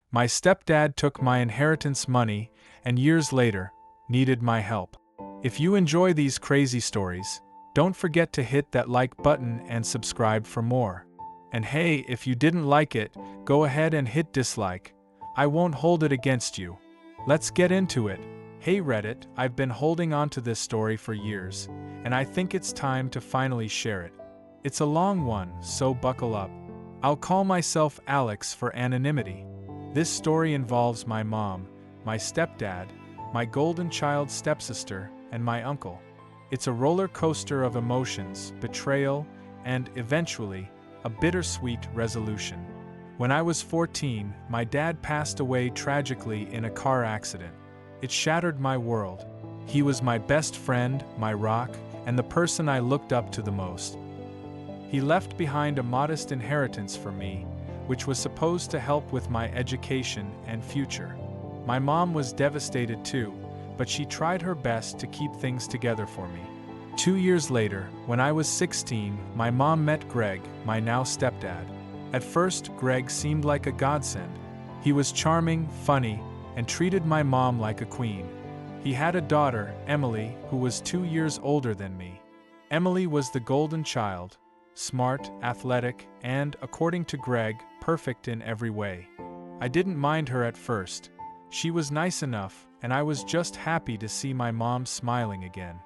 My stepdad took my inheritance money and years later needed my help. If you enjoy these crazy stories, don't forget to hit that like button and subscribe for more. And hey, if you didn't like it, go ahead and hit dislike. I won't hold it against you. Let's get into it. Hey Reddit, I've been holding on to this story for years, and I think it's time to finally share it. It's a long one, so buckle up. I'll call myself Alex for anonymity. This story involves my mom, my stepdad, my golden child stepsister, and my uncle. It's a roller coaster of emotions, betrayal, and, eventually, a bittersweet resolution. When I was 14, my dad passed away tragically in a car accident. It shattered my world. He was my best friend, my rock, and the person I looked up to the most. He left behind a modest inheritance for me, which was supposed to help with my education and future. My mom was devastated too, but she tried her best to keep things together for me. 2 years later, when I was 16, my mom met Greg, my now stepdad. At first, Greg seemed like a godsend. He was charming, funny, and treated my mom like a queen. He had a daughter, Emily, who was 2 years older than me. Emily was the golden child, smart, athletic, and, according to Greg, perfect in every way. I didn't mind her at first. She was nice enough, and I was just happy to see my mom smiling again.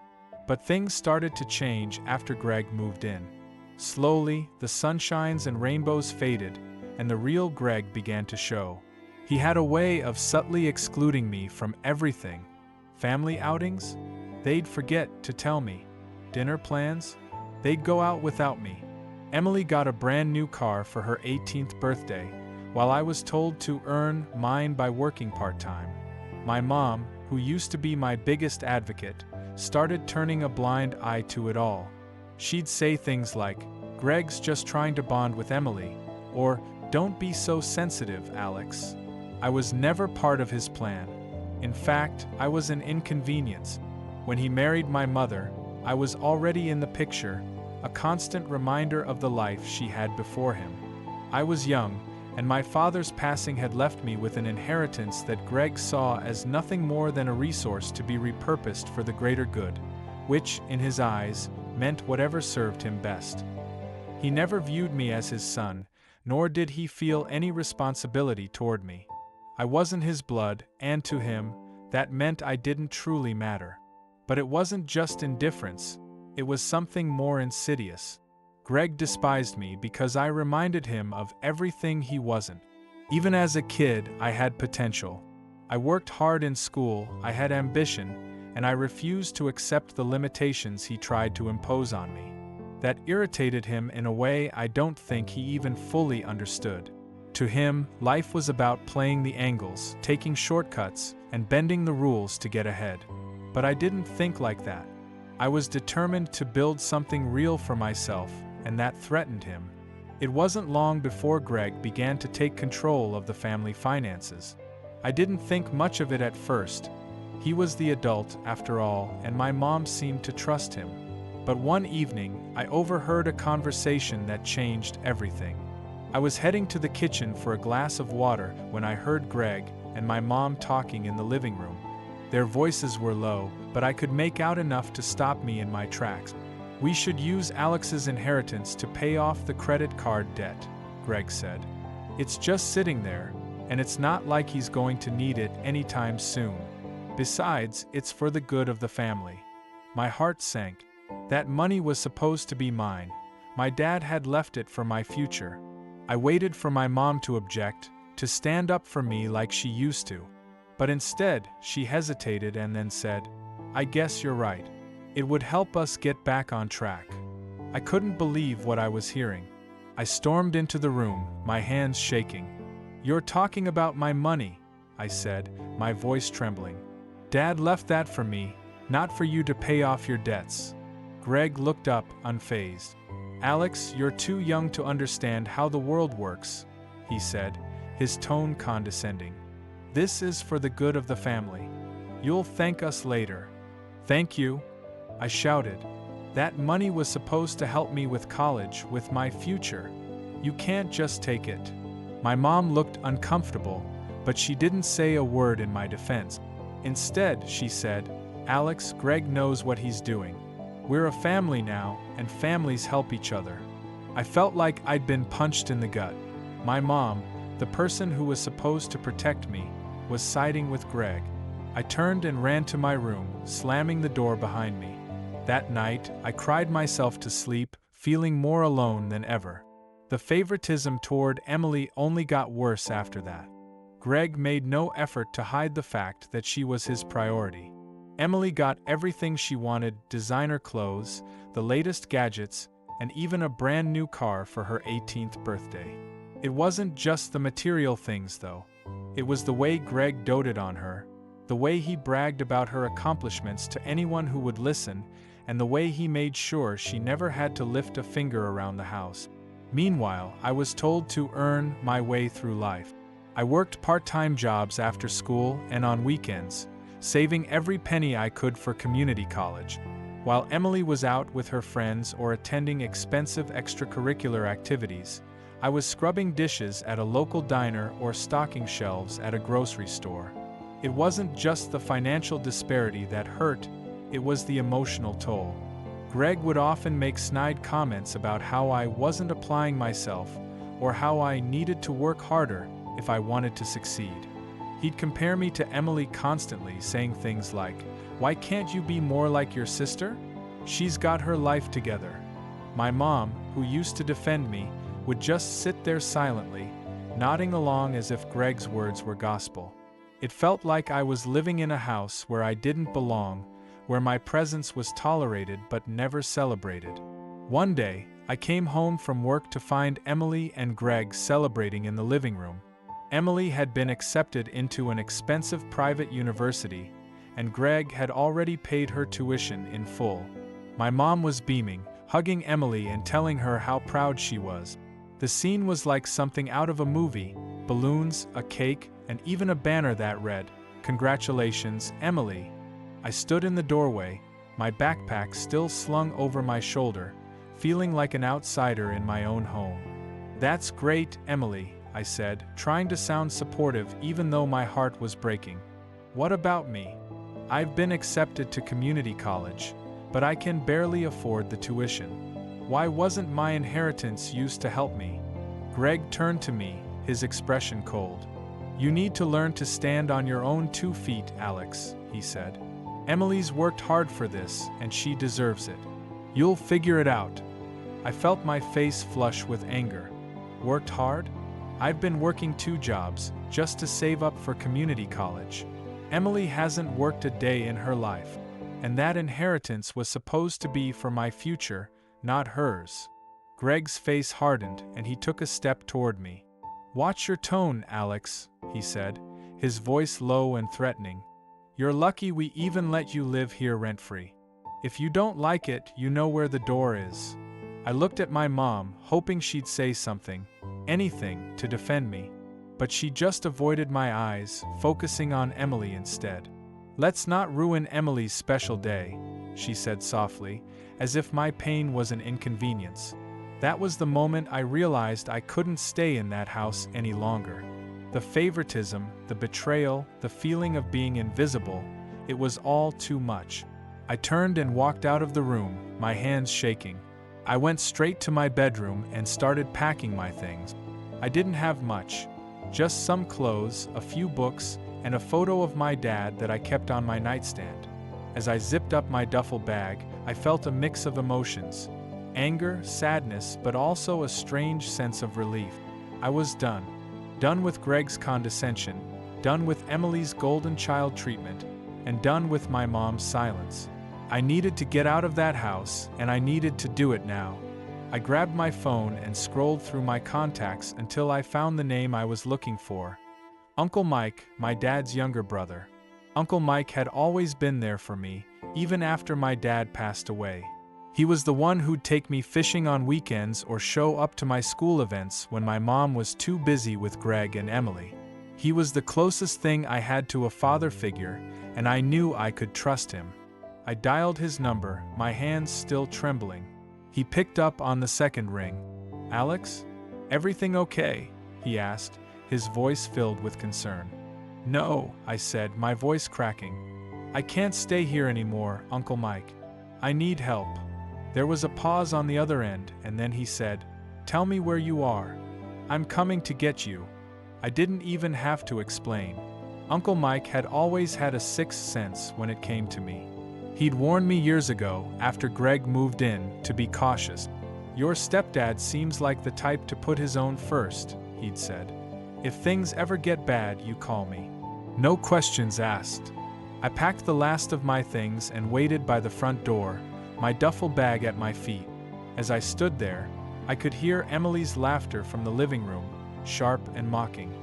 But things started to change after Greg moved in. Slowly, the sunshines and rainbows faded, and the real Greg began to show. He had a way of subtly excluding me from everything. Family outings? They'd forget to tell me. Dinner plans? They'd go out without me. Emily got a brand new car for her 18th birthday, while I was told to earn mine by working part-time. My mom, who used to be my biggest advocate, started turning a blind eye to it all. She'd say things like, "Greg's just trying to bond with Emily," or "Don't be so sensitive, Alex." I was never part of his plan. In fact, I was an inconvenience. When he married my mother, I was already in the picture, a constant reminder of the life she had before him. I was young, and my father's passing had left me with an inheritance that Greg saw as nothing more than a resource to be repurposed for the greater good, which, in his eyes, meant whatever served him best. He never viewed me as his son, nor did he feel any responsibility toward me. I wasn't his blood, and to him, that meant I didn't truly matter. But it wasn't just indifference, it was something more insidious. Greg despised me because I reminded him of everything he wasn't. Even as a kid, I had potential. I worked hard in school, I had ambition, and I refused to accept the limitations he tried to impose on me. That irritated him in a way I don't think he even fully understood. To him, life was about playing the angles, taking shortcuts, and bending the rules to get ahead. But I didn't think like that. I was determined to build something real for myself, and that threatened him. It wasn't long before Greg began to take control of the family finances. I didn't think much of it at first. He was the adult, after all, and my mom seemed to trust him. But one evening, I overheard a conversation that changed everything. I was heading to the kitchen for a glass of water when I heard Greg and my mom talking in the living room. Their voices were low, but I could make out enough to stop me in my tracks. "We should use Alex's inheritance to pay off the credit card debt," Greg said. "It's just sitting there, and it's not like he's going to need it anytime soon. Besides, it's for the good of the family." My heart sank. That money was supposed to be mine. My dad had left it for my future. I waited for my mom to object, to stand up for me like she used to. But instead, she hesitated and then said, "I guess you're right. It would help us get back on track." I couldn't believe what I was hearing. I stormed into the room, my hands shaking. "You're talking about my money," I said, my voice trembling. "Dad left that for me, not for you to pay off your debts." Greg looked up, unfazed. "Alex, you're too young to understand how the world works," he said, his tone condescending. "This is for the good of the family. You'll thank us later." "Thank you," I shouted. "That money was supposed to help me with college, with my future. You can't just take it." My mom looked uncomfortable, But she didn't say a word in my defense. Instead, she said, "Alex, Greg knows what he's doing. We're a family now, and families help each other." I felt like I'd been punched in the gut. My mom, the person who was supposed to protect me, was siding with Greg. I turned and ran to my room, slamming the door behind me. That night, I cried myself to sleep, feeling more alone than ever. The favoritism toward Emily only got worse after that. Greg made no effort to hide the fact that she was his priority. Emily got everything she wanted: designer clothes, the latest gadgets, and even a brand new car for her 18th birthday. It wasn't just the material things, though. It was the way Greg doted on her, the way he bragged about her accomplishments to anyone who would listen, and the way he made sure she never had to lift a finger around the house. Meanwhile, I was told to earn my way through life. I worked part-time jobs after school and on weekends, saving every penny I could for community college. While Emily was out with her friends or attending expensive extracurricular activities, I was scrubbing dishes at a local diner or stocking shelves at a grocery store. It wasn't just the financial disparity that hurt, it was the emotional toll. Greg would often make snide comments about how I wasn't applying myself or how I needed to work harder if I wanted to succeed. He'd compare me to Emily constantly, saying things like, "Why can't you be more like your sister? She's got her life together." My mom, who used to defend me, would just sit there silently, nodding along as if Greg's words were gospel. It felt like I was living in a house where I didn't belong, where my presence was tolerated but never celebrated. One day, I came home from work to find Emily and Greg celebrating in the living room. Emily had been accepted into an expensive private university, and Greg had already paid her tuition in full. My mom was beaming, hugging Emily and telling her how proud she was. The scene was like something out of a movie: balloons, a cake, and even a banner that read, "Congratulations, Emily." I stood in the doorway, my backpack still slung over my shoulder, feeling like an outsider in my own home. "That's great, Emily," I said, trying to sound supportive even though my heart was breaking. "What about me? I've been accepted to community college, but I can barely afford the tuition. Why wasn't my inheritance used to help me?" Greg turned to me, his expression cold. "You need to learn to stand on your own 2 feet, Alex," he said. "Emily's worked hard for this, and she deserves it. You'll figure it out." I felt my face flush with anger. Worked hard? I've been working 2 jobs, just to save up for community college. Emily hasn't worked a day in her life, and that inheritance was supposed to be for my future, not hers. Greg's face hardened, and he took a step toward me. "Watch your tone, Alex," he said, his voice low and threatening. "You're lucky we even let you live here rent-free. If you don't like it, you know where the door is." I looked at my mom, hoping she'd say something, anything, to defend me. But she just avoided my eyes, focusing on Emily instead. "Let's not ruin Emily's special day," she said softly, as if my pain was an inconvenience. That was the moment I realized I couldn't stay in that house any longer. The favoritism, the betrayal, the feeling of being invisible, it was all too much. I turned and walked out of the room, my hands shaking. I went straight to my bedroom and started packing my things. I didn't have much, just some clothes, a few books, and a photo of my dad that I kept on my nightstand. As I zipped up my duffel bag, I felt a mix of emotions: anger, sadness, but also a strange sense of relief. I was done. Done with Greg's condescension, done with Emily's golden child treatment, and done with my mom's silence. I needed to get out of that house, and I needed to do it now. I grabbed my phone and scrolled through my contacts until I found the name I was looking for. Uncle Mike, my dad's younger brother. Uncle Mike had always been there for me, even after my dad passed away. He was the one who'd take me fishing on weekends or show up to my school events when my mom was too busy with Greg and Emily. He was the closest thing I had to a father figure, and I knew I could trust him. I dialed his number, my hands still trembling. He picked up on the second ring. "Alex? Everything okay?" he asked, his voice filled with concern. "No," I said, my voice cracking. "I can't stay here anymore, Uncle Mike. I need help." There was a pause on the other end, and then he said, "Tell me where you are. I'm coming to get you." I didn't even have to explain. Uncle Mike had always had a sixth sense when it came to me. He'd warned me years ago, after Greg moved in, to be cautious. "Your stepdad seems like the type to put his own first," he'd said. "If things ever get bad, you call me." No questions asked. I packed the last of my things and waited by the front door, my duffel bag at my feet. As I stood there, I could hear Emily's laughter from the living room, sharp and mocking.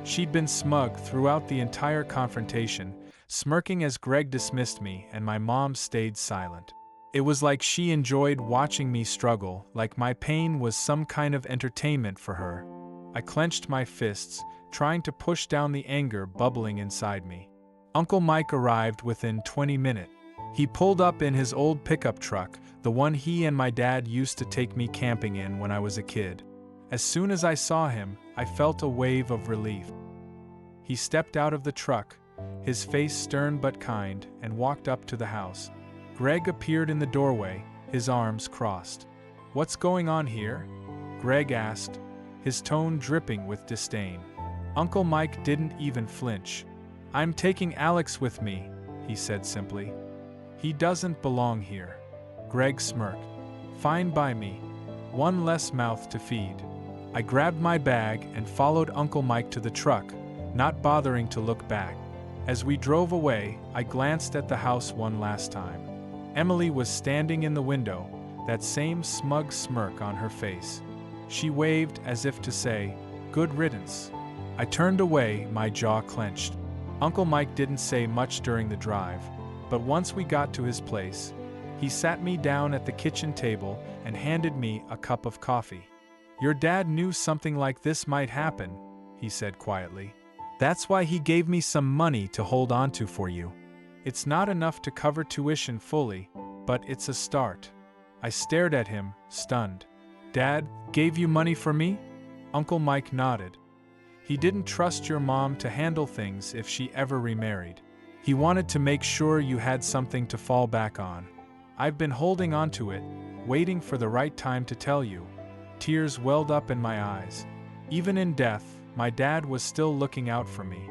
She'd been smug throughout the entire confrontation, smirking as Greg dismissed me, and my mom stayed silent. It was like she enjoyed watching me struggle, like my pain was some kind of entertainment for her. I clenched my fists, trying to push down the anger bubbling inside me. Uncle Mike arrived within 20 minutes. He pulled up in his old pickup truck, the one he and my dad used to take me camping in when I was a kid. As soon as I saw him, I felt a wave of relief. He stepped out of the truck, his face stern but kind, and walked up to the house. Greg appeared in the doorway, his arms crossed. "What's going on here?" Greg asked, his tone dripping with disdain. Uncle Mike didn't even flinch. "I'm taking Alex with me," he said simply. "He doesn't belong here." Greg smirked. "Fine by me. One less mouth to feed." I grabbed my bag and followed Uncle Mike to the truck, not bothering to look back. As we drove away, I glanced at the house one last time. Emily was standing in the window, that same smug smirk on her face. She waved as if to say, "Good riddance." I turned away, my jaw clenched. Uncle Mike didn't say much during the drive, but once we got to his place, he sat me down at the kitchen table and handed me a cup of coffee. "Your dad knew something like this might happen," he said quietly. "That's why he gave me some money to hold on to for you. It's not enough to cover tuition fully, but it's a start." I stared at him, stunned. "Dad gave you money for me?" Uncle Mike nodded. "He didn't trust your mom to handle things if she ever remarried. He wanted to make sure you had something to fall back on. I've been holding on to it, waiting for the right time to tell you." Tears welled up in my eyes. Even in death, my dad was still looking out for me.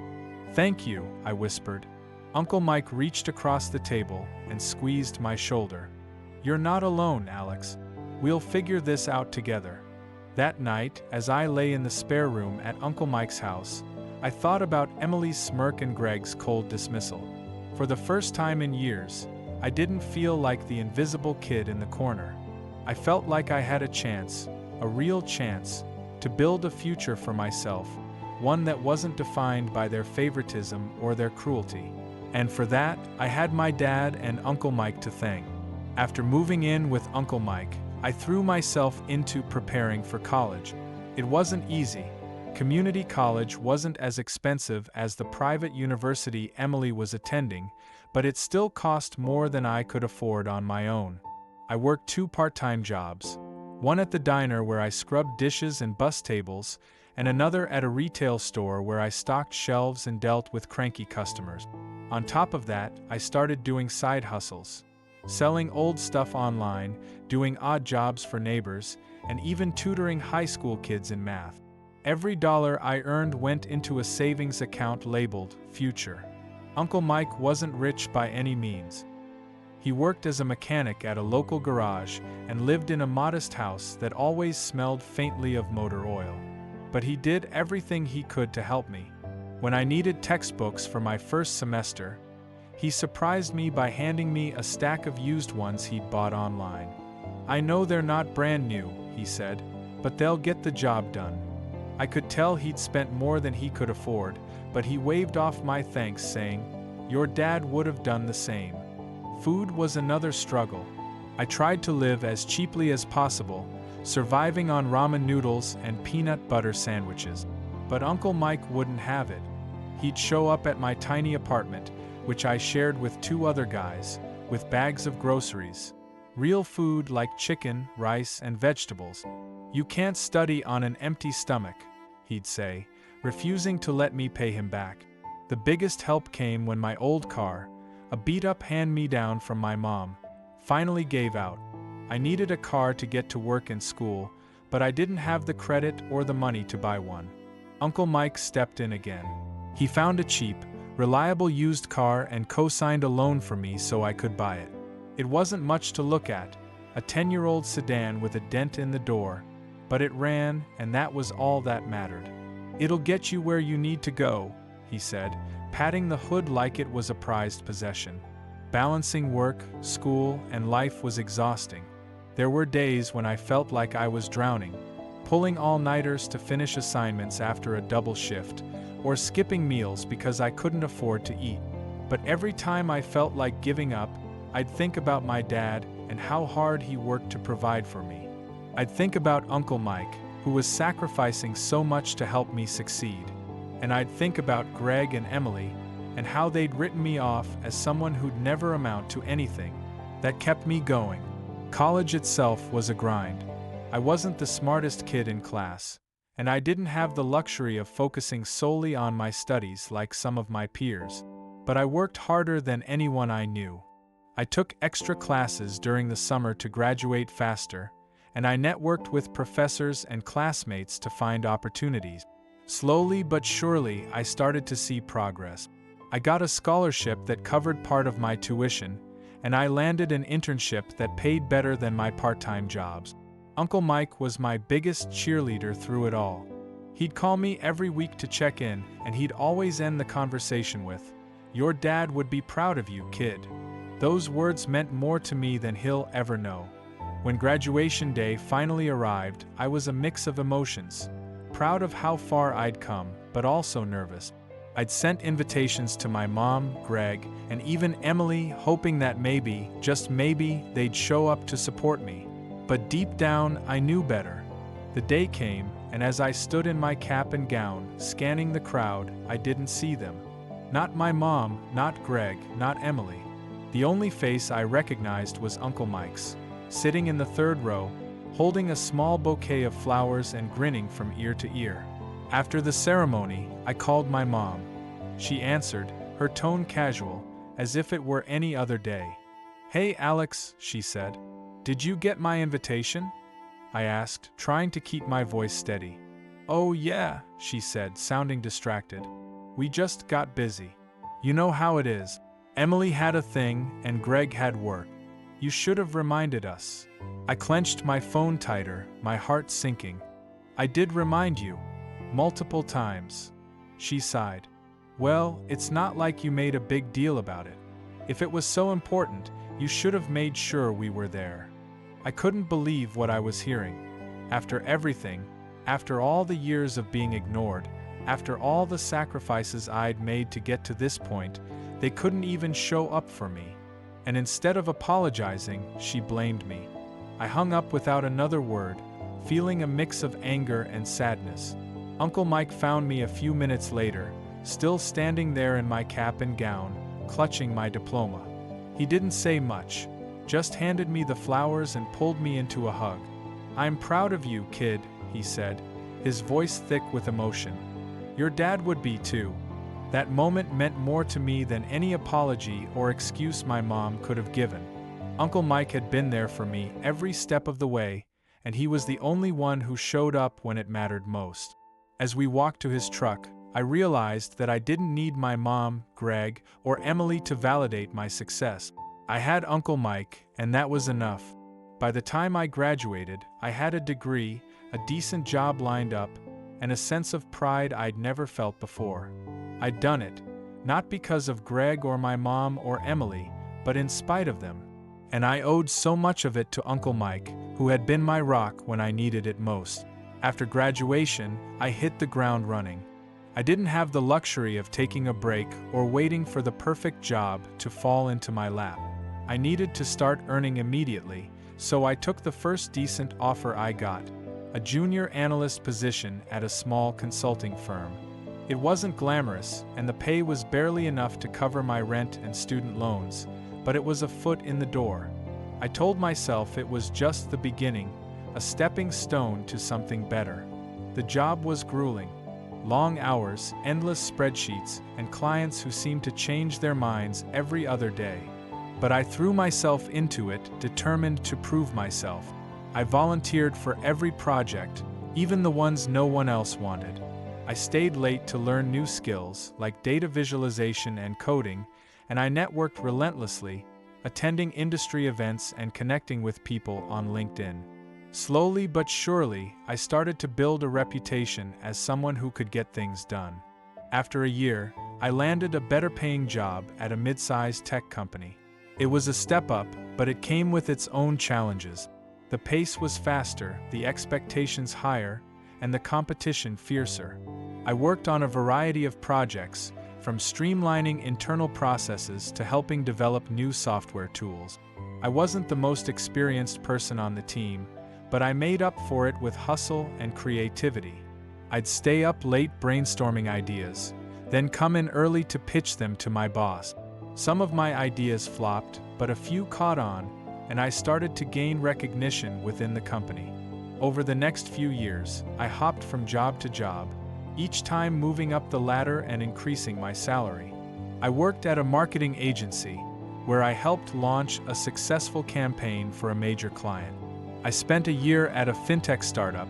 "Thank you," I whispered. Uncle Mike reached across the table and squeezed my shoulder. "You're not alone, Alex. We'll figure this out together." That night, as I lay in the spare room at Uncle Mike's house, I thought about Emily's smirk and Greg's cold dismissal. For the first time in years, I didn't feel like the invisible kid in the corner. I felt like I had a chance, a real chance, to build a future for myself, one that wasn't defined by their favoritism or their cruelty. And for that, I had my dad and Uncle Mike to thank. After moving in with Uncle Mike, I threw myself into preparing for college. It wasn't easy. Community college wasn't as expensive as the private university Emily was attending, but it still cost more than I could afford on my own. I worked 2 part-time jobs, one at the diner where I scrubbed dishes and bus tables, and another at a retail store where I stocked shelves and dealt with cranky customers. On top of that, I started doing side hustles, selling old stuff online, doing odd jobs for neighbors, and even tutoring high school kids in math. Every dollar I earned went into a savings account labeled Future. Uncle Mike wasn't rich by any means. He worked as a mechanic at a local garage and lived in a modest house that always smelled faintly of motor oil. But he did everything he could to help me. When I needed textbooks for my first semester, he surprised me by handing me a stack of used ones he'd bought online. "I know they're not brand new," he said, "but they'll get the job done." I could tell he'd spent more than he could afford, but he waved off my thanks, saying, "Your dad would have done the same." Food was another struggle. I tried to live as cheaply as possible, surviving on ramen noodles and peanut butter sandwiches. But Uncle Mike wouldn't have it. He'd show up at my tiny apartment, which I shared with 2 other guys, with bags of groceries. Real food like chicken, rice, and vegetables. "You can't study on an empty stomach," he'd say, refusing to let me pay him back. The biggest help came when my old car, a beat-up hand-me-down from my mom, finally gave out. I needed a car to get to work and school, but I didn't have the credit or the money to buy one. Uncle Mike stepped in again. He found a cheap, reliable used car and co-signed a loan for me so I could buy it. It wasn't much to look at, a 10-year-old sedan with a dent in the door, but it ran, and that was all that mattered. "It'll get you where you need to go," he said, patting the hood like it was a prized possession. Balancing work, school, and life was exhausting. There were days when I felt like I was drowning, pulling all-nighters to finish assignments after a double shift, or skipping meals because I couldn't afford to eat. But every time I felt like giving up, I'd think about my dad and how hard he worked to provide for me. I'd think about Uncle Mike, who was sacrificing so much to help me succeed. And I'd think about Greg and Emily, and how they'd written me off as someone who'd never amount to anything. That kept me going. College itself was a grind. I wasn't the smartest kid in class, and I didn't have the luxury of focusing solely on my studies like some of my peers. But I worked harder than anyone I knew. I took extra classes during the summer to graduate faster, and I networked with professors and classmates to find opportunities. Slowly but surely, I started to see progress. I got a scholarship that covered part of my tuition, and I landed an internship that paid better than my part-time jobs. Uncle Mike was my biggest cheerleader through it all. He'd call me every week to check in, and he'd always end the conversation with, "Your dad would be proud of you, kid." Those words meant more to me than he'll ever know. When graduation day finally arrived, I was a mix of emotions. Proud of how far I'd come, but also nervous. I'd sent invitations to my mom, Greg, and even Emily, hoping that maybe, just maybe, they'd show up to support me. But deep down, I knew better. The day came, and as I stood in my cap and gown, scanning the crowd, I didn't see them. Not my mom, not Greg, not Emily. The only face I recognized was Uncle Mike's, sitting in the third row, holding a small bouquet of flowers and grinning from ear to ear. After the ceremony, I called my mom. She answered, her tone casual, as if it were any other day. "Hey Alex," she said. "Did you get my invitation?" I asked, trying to keep my voice steady. "Oh yeah," she said, sounding distracted. "We just got busy. You know how it is. Emily had a thing, and Greg had work. You should have reminded us." I clenched my phone tighter, my heart sinking. "I did remind you. Multiple times." She sighed. "Well, it's not like you made a big deal about it. If it was so important, you should have made sure we were there." I couldn't believe what I was hearing. After everything, after all the years of being ignored, after all the sacrifices I'd made to get to this point, they couldn't even show up for me. And instead of apologizing, she blamed me. I hung up without another word, feeling a mix of anger and sadness. Uncle Mike found me a few minutes later, still standing there in my cap and gown, clutching my diploma. He didn't say much, just handed me the flowers and pulled me into a hug. "I'm proud of you, kid," he said, his voice thick with emotion. "Your dad would be too." That moment meant more to me than any apology or excuse my mom could have given. Uncle Mike had been there for me every step of the way, and he was the only one who showed up when it mattered most. As we walked to his truck, I realized that I didn't need my mom, Greg, or Emily to validate my success. I had Uncle Mike, and that was enough. By the time I graduated, I had a degree, a decent job lined up, and a sense of pride I'd never felt before. I'd done it, not because of Greg or my mom or Emily, but in spite of them. And I owed so much of it to Uncle Mike, who had been my rock when I needed it most. After graduation, I hit the ground running. I didn't have the luxury of taking a break or waiting for the perfect job to fall into my lap. I needed to start earning immediately, so I took the first decent offer I got, a junior analyst position at a small consulting firm. It wasn't glamorous, and the pay was barely enough to cover my rent and student loans, but it was a foot in the door. I told myself it was just the beginning, a stepping stone to something better. The job was grueling. long hours, endless spreadsheets, and clients who seemed to change their minds every other day. But I threw myself into it, determined to prove myself. I volunteered for every project, even the ones no one else wanted. I stayed late to learn new skills like data visualization and coding, and I networked relentlessly, attending industry events and connecting with people on LinkedIn. Slowly but surely, I started to build a reputation as someone who could get things done. After a year, I landed a better-paying job at a mid-sized tech company. It was a step up, but it came with its own challenges. The pace was faster, the expectations higher, and the competition fiercer. I worked on a variety of projects, from streamlining internal processes to helping develop new software tools. I wasn't the most experienced person on the team, but I made up for it with hustle and creativity. I'd stay up late brainstorming ideas, then come in early to pitch them to my boss. Some of my ideas flopped, but a few caught on, and I started to gain recognition within the company. Over the next few years, I hopped from job to job, each time moving up the ladder and increasing my salary. I worked at a marketing agency, where I helped launch a successful campaign for a major client. I spent a year at a fintech startup,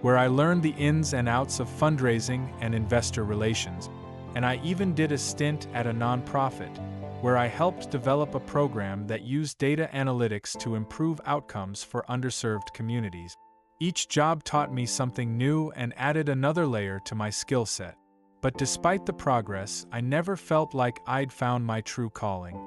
where I learned the ins and outs of fundraising and investor relations. And I even did a stint at a nonprofit, where I helped develop a program that used data analytics to improve outcomes for underserved communities. Each job taught me something new and added another layer to my skill set. But despite the progress, I never felt like I'd found my true calling.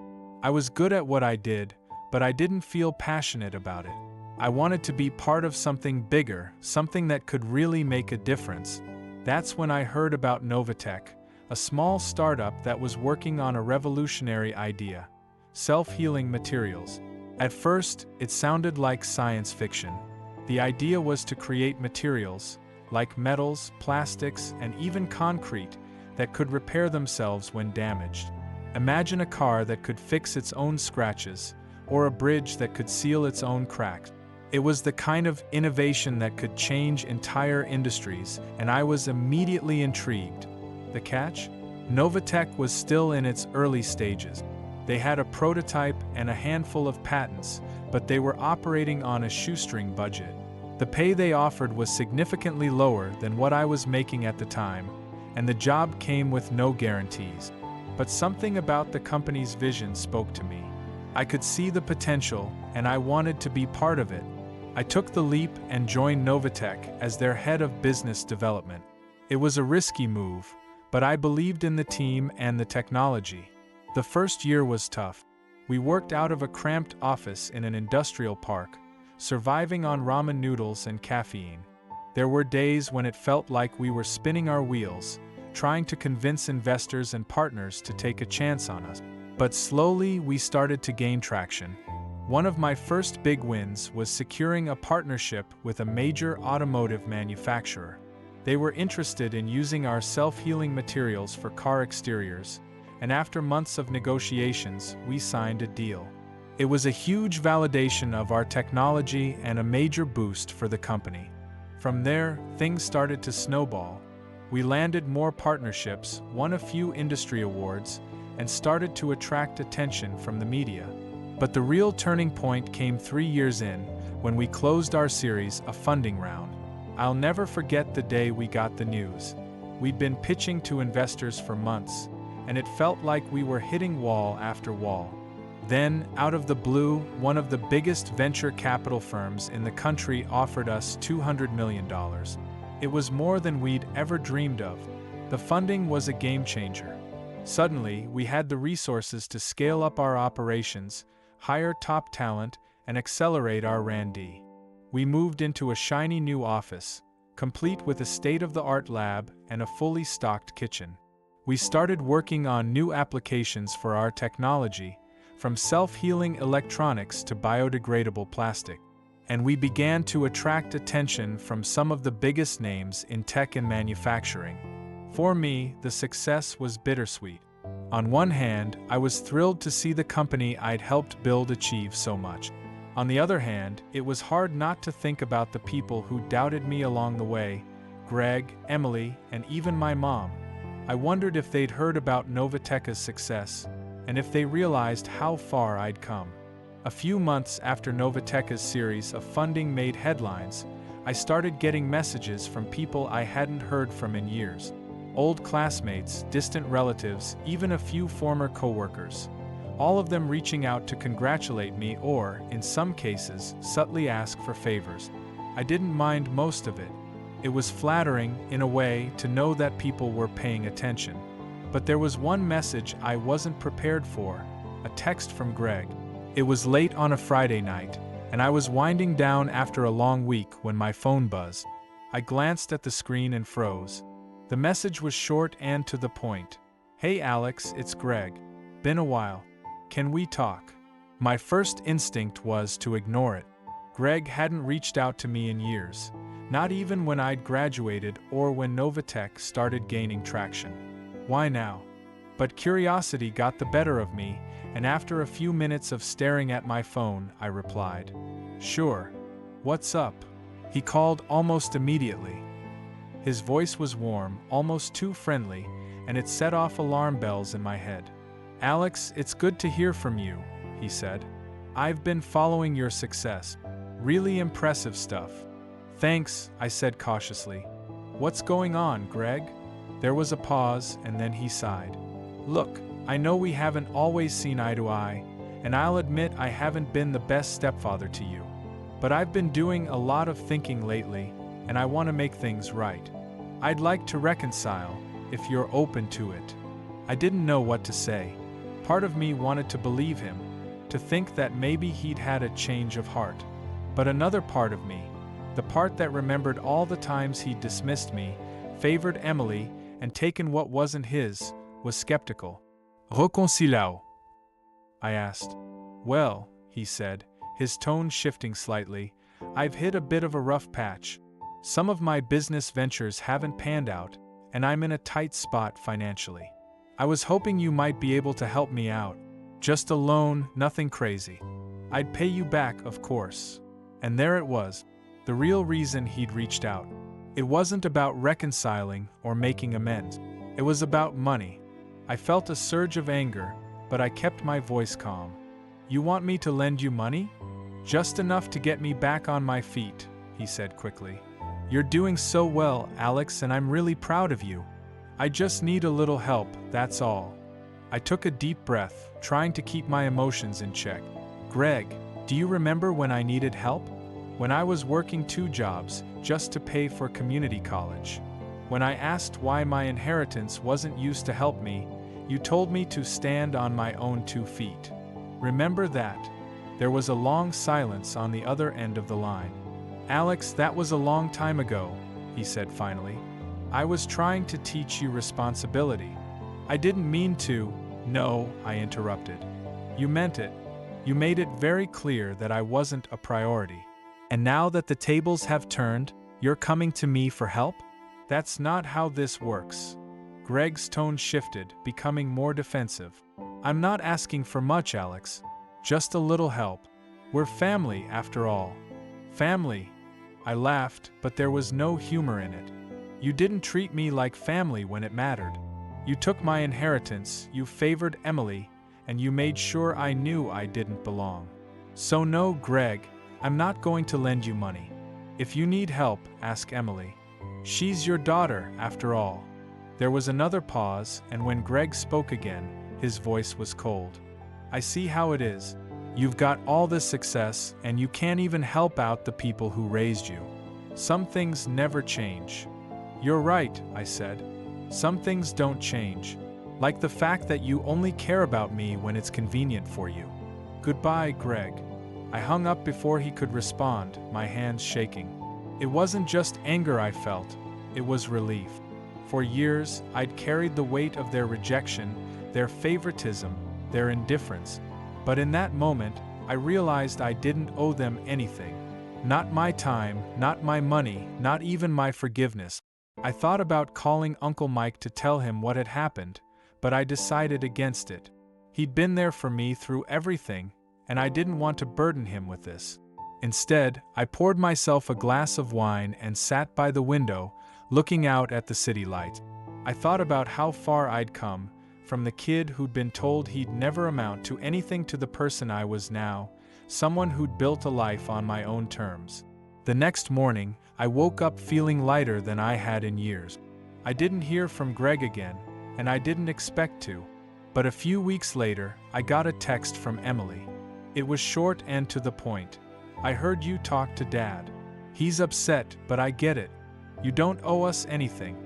I was good at what I did, but I didn't feel passionate about it. I wanted to be part of something bigger, something that could really make a difference. That's when I heard about Novatech, a small startup that was working on a revolutionary idea: self-healing materials. At first, it sounded like science fiction. The idea was to create materials, like metals, plastics, and even concrete, that could repair themselves when damaged. Imagine a car that could fix its own scratches, or a bridge that could seal its own cracks. It was the kind of innovation that could change entire industries, and I was immediately intrigued. The catch? Novatech was still in its early stages. They had a prototype and a handful of patents, but they were operating on a shoestring budget. The pay they offered was significantly lower than what I was making at the time, and the job came with no guarantees. But something about the company's vision spoke to me. I could see the potential, and I wanted to be part of it. I took the leap and joined Novatech as their head of business development. It was a risky move, but I believed in the team and the technology. The first year was tough. We worked out of a cramped office in an industrial park, surviving on ramen noodles and caffeine. There were days when it felt like we were spinning our wheels, trying to convince investors and partners to take a chance on us. But slowly we started to gain traction. One of my first big wins was securing a partnership with a major automotive manufacturer. They were interested in using our self-healing materials for car exteriors, and after months of negotiations, we signed a deal. It was a huge validation of our technology and a major boost for the company. From there, things started to snowball. We landed more partnerships, won a few industry awards, and started to attract attention from the media. But the real turning point came 3 years in, when we closed our series, a funding round. I'll never forget the day we got the news. We'd been pitching to investors for months, and it felt like we were hitting wall after wall. Then, out of the blue, one of the biggest venture capital firms in the country offered us $200 million. It was more than we'd ever dreamed of. The funding was a game changer. Suddenly, we had the resources to scale up our operations, hire top talent, and accelerate our R&D. We moved into a shiny new office, complete with a state-of-the-art lab and a fully stocked kitchen. We started working on new applications for our technology, from self-healing electronics to biodegradable plastic. And we began to attract attention from some of the biggest names in tech and manufacturing. For me, the success was bittersweet. On one hand, I was thrilled to see the company I'd helped build achieve so much. On the other hand, it was hard not to think about the people who doubted me along the way, Greg, Emily, and even my mom. I wondered if they'd heard about Novoteka's success, and if they realized how far I'd come. A few months after Novoteka's series of funding made headlines, I started getting messages from people I hadn't heard from in years. Old classmates, distant relatives, even a few former coworkers. All of them reaching out to congratulate me or, in some cases, subtly ask for favors. I didn't mind most of it. It was flattering, in a way, to know that people were paying attention. But there was one message I wasn't prepared for, a text from Greg. It was late on a Friday night, and I was winding down after a long week when my phone buzzed. I glanced at the screen and froze. The message was short and to the point. "Hey Alex, it's Greg. Been a while. Can we talk?" My first instinct was to ignore it. Greg hadn't reached out to me in years, not even when I'd graduated or when Novotek started gaining traction. Why now? But curiosity got the better of me, and after a few minutes of staring at my phone, I replied, "Sure. What's up?" He called almost immediately. His voice was warm, almost too friendly, and it set off alarm bells in my head. "Alex, it's good to hear from you," he said. "I've been following your success. Really impressive stuff." "Thanks," I said cautiously. "What's going on, Greg?" There was a pause, and then he sighed. "Look, I know we haven't always seen eye to eye, and I'll admit I haven't been the best stepfather to you. But I've been doing a lot of thinking lately, and I want to make things right. I'd like to reconcile, if you're open to it." I didn't know what to say. Part of me wanted to believe him, to think that maybe he'd had a change of heart. But another part of me, the part that remembered all the times he'd dismissed me, favored Emily, and taken what wasn't his, was skeptical. "Reconciliao?" I asked. "Well," he said, his tone shifting slightly, "I've hit a bit of a rough patch. Some of my business ventures haven't panned out, and I'm in a tight spot financially. I was hoping you might be able to help me out. Just a loan, nothing crazy. I'd pay you back, of course." And there it was, the real reason he'd reached out. It wasn't about reconciling or making amends. It was about money. I felt a surge of anger, but I kept my voice calm. "You want me to lend you money?" "Just enough to get me back on my feet," he said quickly. "You're doing so well, Alex, and I'm really proud of you. I just need a little help, that's all." I took a deep breath, trying to keep my emotions in check. "Greg, do you remember when I needed help? When I was working 2 jobs, just to pay for community college. When I asked why my inheritance wasn't used to help me, you told me to stand on my own 2 feet. Remember that?" There was a long silence on the other end of the line. "Alex, that was a long time ago," he said finally. "I was trying to teach you responsibility. I didn't mean to." "No," I interrupted. "You meant it. You made it very clear that I wasn't a priority. And now that the tables have turned, you're coming to me for help? That's not how this works." Greg's tone shifted, becoming more defensive. "I'm not asking for much, Alex. Just a little help. We're family, after all." "Family?" I laughed, but there was no humor in it. "You didn't treat me like family when it mattered. You took my inheritance, you favored Emily, and you made sure I knew I didn't belong. So no, Greg, I'm not going to lend you money. If you need help, ask Emily. She's your daughter, after all." There was another pause, and when Greg spoke again, his voice was cold. "I see how it is. You've got all this success, and you can't even help out the people who raised you. Some things never change." "You're right," I said. "Some things don't change. Like the fact that you only care about me when it's convenient for you. Goodbye, Greg." I hung up before he could respond, my hands shaking. It wasn't just anger I felt, it was relief. For years, I'd carried the weight of their rejection, their favoritism, their indifference. But in that moment, I realized I didn't owe them anything. Not my time, not my money, not even my forgiveness. I thought about calling Uncle Mike to tell him what had happened, but I decided against it. He'd been there for me through everything, and I didn't want to burden him with this. Instead, I poured myself a glass of wine and sat by the window, looking out at the city lights. I thought about how far I'd come, from the kid who'd been told he'd never amount to anything to the person I was now, someone who'd built a life on my own terms. The next morning, I woke up feeling lighter than I had in years. I didn't hear from Greg again, and I didn't expect to. But a few weeks later, I got a text from Emily. It was short and to the point. I heard you talk to Dad. He's upset, but I get it. You don't owe us anything.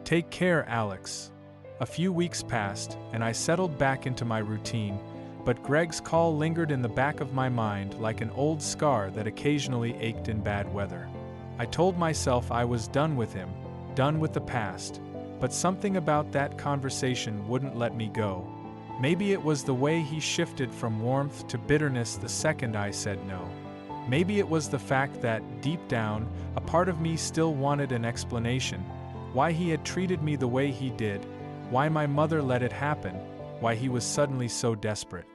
Take care, Alex. A few weeks passed, and I settled back into my routine, but Greg's call lingered in the back of my mind like an old scar that occasionally ached in bad weather. I told myself I was done with him, done with the past, but something about that conversation wouldn't let me go. Maybe it was the way he shifted from warmth to bitterness the second I said no. Maybe it was the fact that, deep down, a part of me still wanted an explanation, why he had treated me the way he did, why my mother let it happen, why he was suddenly so desperate.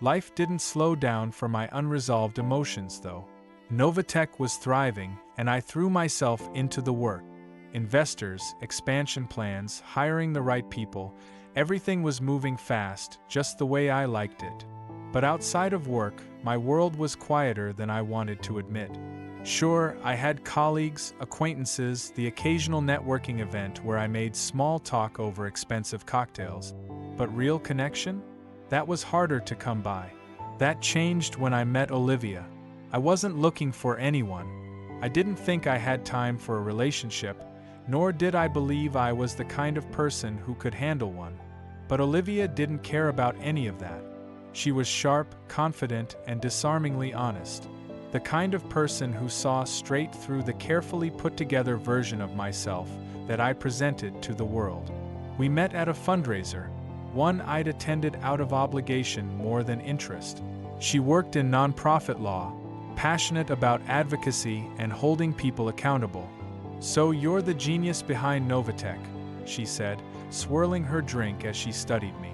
Life didn't slow down for my unresolved emotions, though. Novatech was thriving, and I threw myself into the work. Investors, expansion plans, hiring the right people, everything was moving fast, just the way I liked it. But outside of work, my world was quieter than I wanted to admit. Sure, I had colleagues, acquaintances, the occasional networking event where I made small talk over expensive cocktails. But real connection? That was harder to come by. That changed when I met Olivia. I wasn't looking for anyone. I didn't think I had time for a relationship, nor did I believe I was the kind of person who could handle one. But Olivia didn't care about any of that. She was sharp, confident, and disarmingly honest. The kind of person who saw straight through the carefully put-together version of myself that I presented to the world. We met at a fundraiser, one I'd attended out of obligation more than interest. She worked in nonprofit law, passionate about advocacy and holding people accountable. "So you're the genius behind Novatech," she said, swirling her drink as she studied me.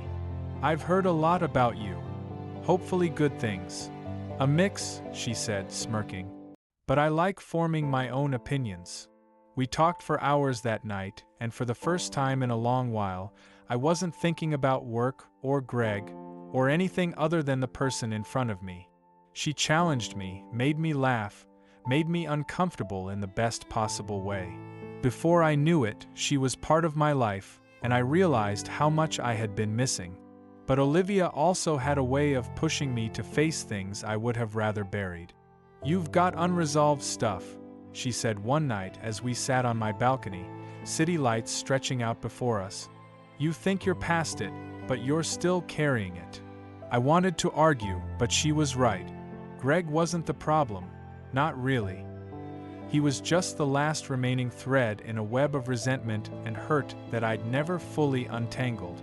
"I've heard a lot about you. Hopefully good things." "A mix," she said, smirking. "But I like forming my own opinions." We talked for hours that night, and for the first time in a long while, I wasn't thinking about work or Greg or anything other than the person in front of me. She challenged me, made me laugh, made me uncomfortable in the best possible way. Before I knew it, she was part of my life, and I realized how much I had been missing. But Olivia also had a way of pushing me to face things I would have rather buried. "You've got unresolved stuff," she said one night as we sat on my balcony, city lights stretching out before us. "You think you're past it, but you're still carrying it." I wanted to argue, but she was right. Greg wasn't the problem. Not really. He was just the last remaining thread in a web of resentment and hurt that I'd never fully untangled.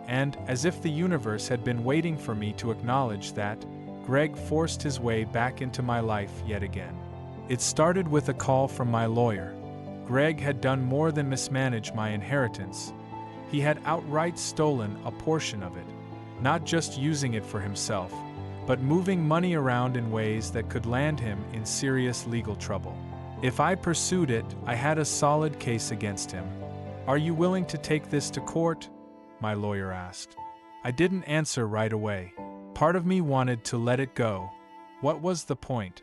And, as if the universe had been waiting for me to acknowledge that, Greg forced his way back into my life yet again. It started with a call from my lawyer. Greg had done more than mismanage my inheritance. He had outright stolen a portion of it, not just using it for himself, but moving money around in ways that could land him in serious legal trouble. If I pursued it, I had a solid case against him. "Are you willing to take this to court?" my lawyer asked. I didn't answer right away. Part of me wanted to let it go. What was the point?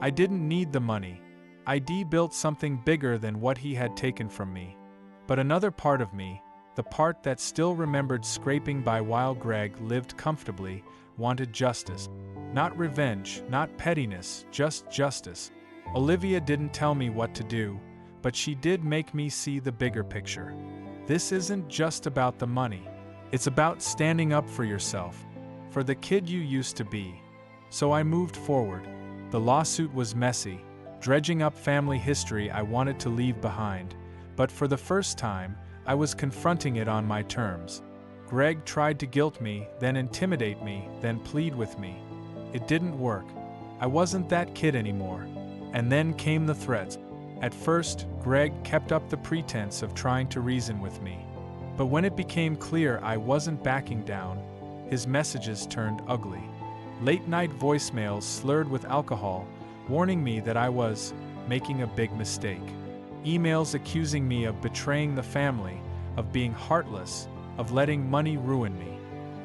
I didn't need the money. I'd built something bigger than what he had taken from me. But another part of me, the part that still remembered scraping by while Greg lived comfortably, wanted justice. Not revenge, not pettiness, just justice. Olivia didn't tell me what to do, but she did make me see the bigger picture. This isn't just about the money. It's about standing up for yourself, for the kid you used to be. So I moved forward. The lawsuit was messy, dredging up family history I wanted to leave behind, but for the first time, I was confronting it on my terms. Greg tried to guilt me, then intimidate me, then plead with me. It didn't work. I wasn't that kid anymore. And then came the threats. At first, Greg kept up the pretense of trying to reason with me. But when it became clear I wasn't backing down, his messages turned ugly. Late-night voicemails slurred with alcohol, warning me that I was making a big mistake. emails accusing me of betraying the family, of being heartless, of letting money ruin me.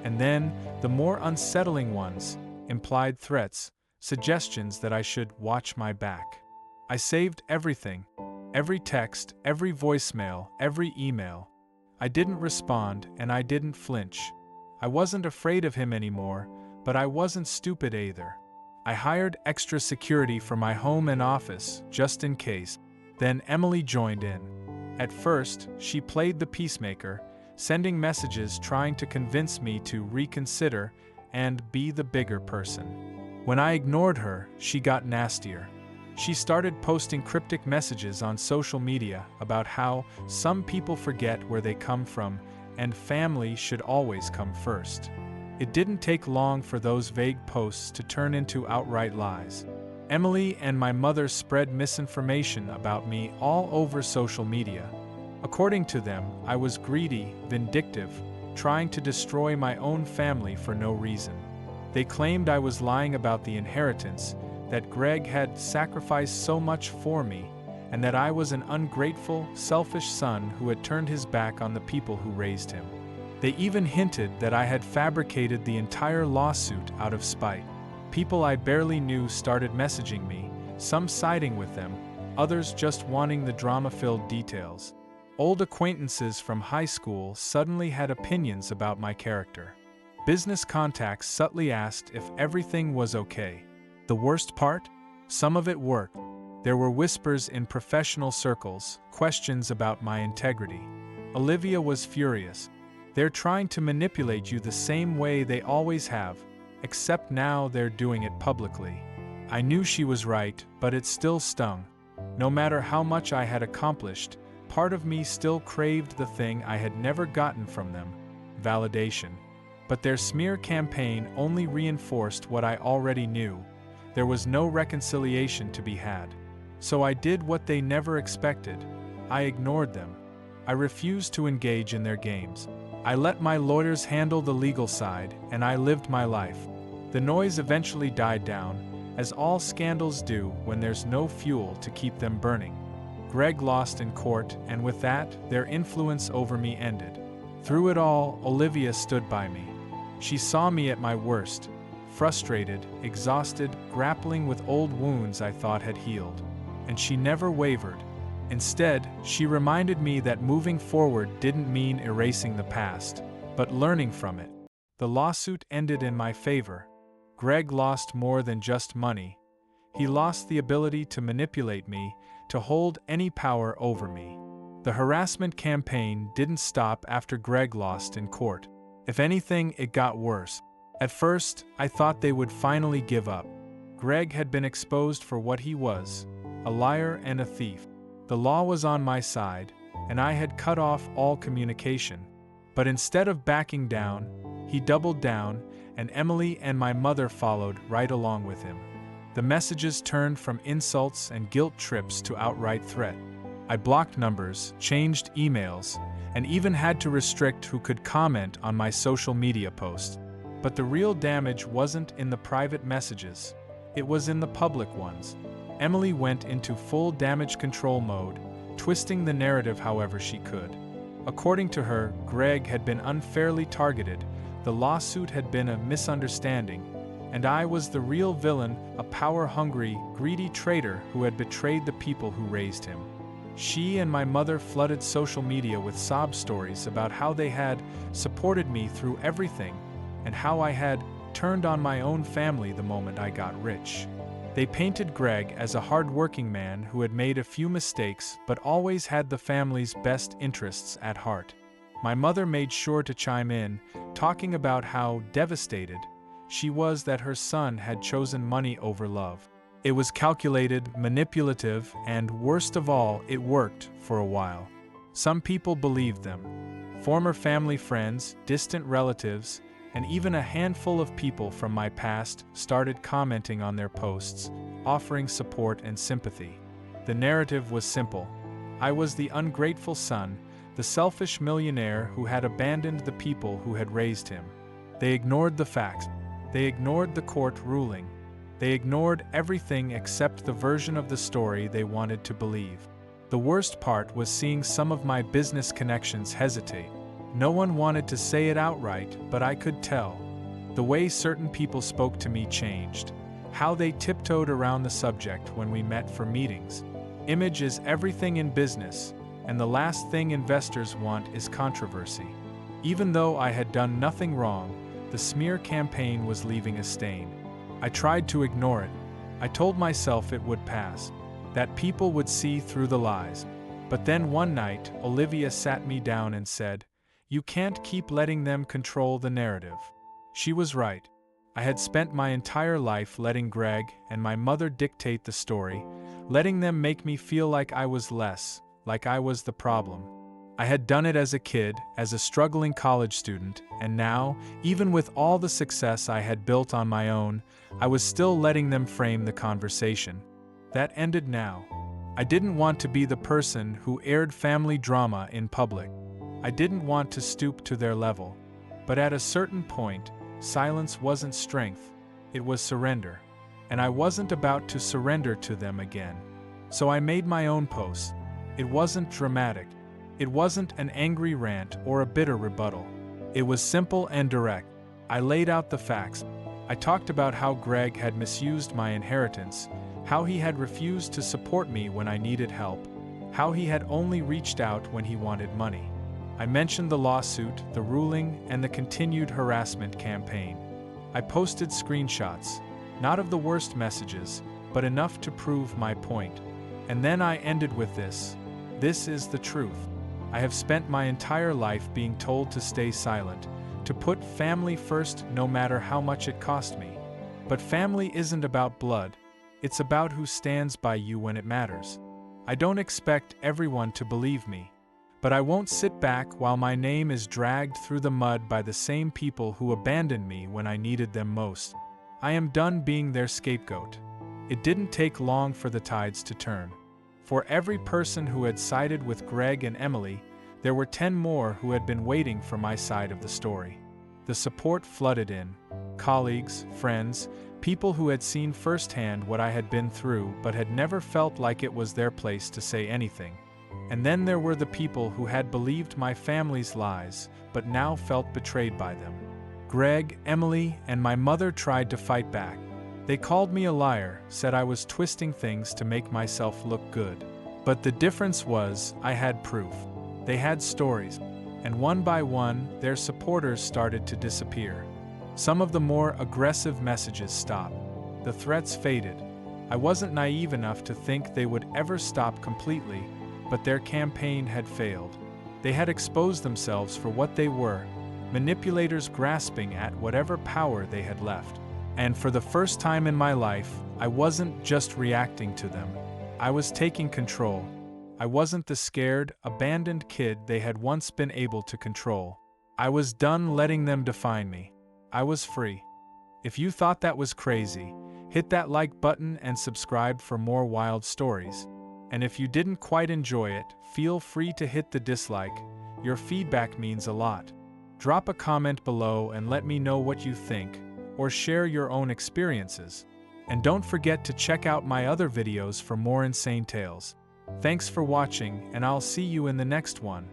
And then, the more unsettling ones, implied threats, suggestions that I should watch my back. I saved everything, every text, every voicemail, every email. I didn't respond, and I didn't flinch. I wasn't afraid of him anymore, but I wasn't stupid either. I hired extra security for my home and office, just in case. Then Emily joined in. At first, she played the peacemaker, sending messages trying to convince me to reconsider and be the bigger person. When I ignored her, she got nastier. She started posting cryptic messages on social media about how some people forget where they come from and family should always come first. It didn't take long for those vague posts to turn into outright lies. Emily and my mother spread misinformation about me all over social media. According to them, I was greedy, vindictive, trying to destroy my own family for no reason. They claimed I was lying about the inheritance, that Greg had sacrificed so much for me, and that I was an ungrateful, selfish son who had turned his back on the people who raised him. They even hinted that I had fabricated the entire lawsuit out of spite. People I barely knew started messaging me, some siding with them, others just wanting the drama-filled details. Old acquaintances from high school suddenly had opinions about my character. Business contacts subtly asked if everything was okay. The worst part? Some of it worked. There were whispers in professional circles, questions about my integrity. Olivia was furious. They're trying to manipulate you the same way they always have, except now they're doing it publicly. I knew she was right, but it still stung. No matter how much I had accomplished, part of me still craved the thing I had never gotten from them: validation. But their smear campaign only reinforced what I already knew. There was no reconciliation to be had. So I did what they never expected. I ignored them. I refused to engage in their games. I let my lawyers handle the legal side, and I lived my life. The noise eventually died down, as all scandals do when there's no fuel to keep them burning. Greg lost in court, and with that, their influence over me ended. Through it all, Olivia stood by me. She saw me at my worst, frustrated, exhausted, grappling with old wounds I thought had healed. And she never wavered. Instead, she reminded me that moving forward didn't mean erasing the past, but learning from it. The lawsuit ended in my favor. Greg lost more than just money. He lost the ability to manipulate me, to hold any power over me. The harassment campaign didn't stop after Greg lost in court. If anything, it got worse. At first, I thought they would finally give up. Greg had been exposed for what he was, a liar and a thief. The law was on my side, and I had cut off all communication. But instead of backing down, he doubled down, and Emily and my mother followed right along with him. The messages turned from insults and guilt trips to outright threat. I blocked numbers, changed emails, and even had to restrict who could comment on my social media posts. But the real damage wasn't in the private messages. It was in the public ones. Emily went into full damage control mode, twisting the narrative however she could. According to her, Greg had been unfairly targeted, the lawsuit had been a misunderstanding, and I was the real villain, a power-hungry, greedy traitor who had betrayed the people who raised him. She and my mother flooded social media with sob stories about how they had supported me through everything, and how I had turned on my own family the moment I got rich. They painted Greg as a hard-working man who had made a few mistakes but always had the family's best interests at heart. My mother made sure to chime in, talking about how devastated she was that her son had chosen money over love. It was calculated, manipulative, and worst of all, it worked for a while. Some people believed them. Former family friends, distant relatives, and even a handful of people from my past started commenting on their posts, offering support and sympathy. The narrative was simple. I was the ungrateful son, the selfish millionaire who had abandoned the people who had raised him. They ignored the facts. They ignored the court ruling. They ignored everything except the version of the story they wanted to believe. The worst part was seeing some of my business connections hesitate. No one wanted to say it outright, but I could tell. The way certain people spoke to me changed. How they tiptoed around the subject when we met for meetings. Image is everything in business, and the last thing investors want is controversy. Even though I had done nothing wrong, the smear campaign was leaving a stain. I tried to ignore it. I told myself it would pass, that people would see through the lies. But then one night, Olivia sat me down and said, "You can't keep letting them control the narrative." She was right. I had spent my entire life letting Greg and my mother dictate the story, letting them make me feel like I was less, like I was the problem. I had done it as a kid, as a struggling college student, and now, even with all the success I had built on my own, I was still letting them frame the conversation. That ended now. I didn't want to be the person who aired family drama in public. I didn't want to stoop to their level. But at a certain point, silence wasn't strength, it was surrender. And I wasn't about to surrender to them again. So I made my own post. It wasn't dramatic. It wasn't an angry rant or a bitter rebuttal. It was simple and direct. I laid out the facts. I talked about how Greg had misused my inheritance, how he had refused to support me when I needed help, how he had only reached out when he wanted money. I mentioned the lawsuit, the ruling, and the continued harassment campaign. I posted screenshots, not of the worst messages, but enough to prove my point. And then I ended with this. This is the truth. I have spent my entire life being told to stay silent, to put family first no matter how much it cost me. But family isn't about blood, it's about who stands by you when it matters. I don't expect everyone to believe me, but I won't sit back while my name is dragged through the mud by the same people who abandoned me when I needed them most. I am done being their scapegoat. It didn't take long for the tides to turn. For every person who had sided with Greg and Emily, there were 10 more who had been waiting for my side of the story. The support flooded in. Colleagues, friends, people who had seen firsthand what I had been through but had never felt like it was their place to say anything. And then there were the people who had believed my family's lies but now felt betrayed by them. Greg, Emily, and my mother tried to fight back. They called me a liar, said I was twisting things to make myself look good. But the difference was, I had proof. They had stories. And one by one, their supporters started to disappear. Some of the more aggressive messages stopped. The threats faded. I wasn't naive enough to think they would ever stop completely, but their campaign had failed. They had exposed themselves for what they were, manipulators grasping at whatever power they had left. And for the first time in my life, I wasn't just reacting to them. I was taking control. I wasn't the scared, abandoned kid they had once been able to control. I was done letting them define me. I was free. If you thought that was crazy, hit that like button and subscribe for more wild stories. And if you didn't quite enjoy it, feel free to hit the dislike. Your feedback means a lot. Drop a comment below and let me know what you think, or share your own experiences. And don't forget to check out my other videos for more insane tales. Thanks for watching, and I'll see you in the next one.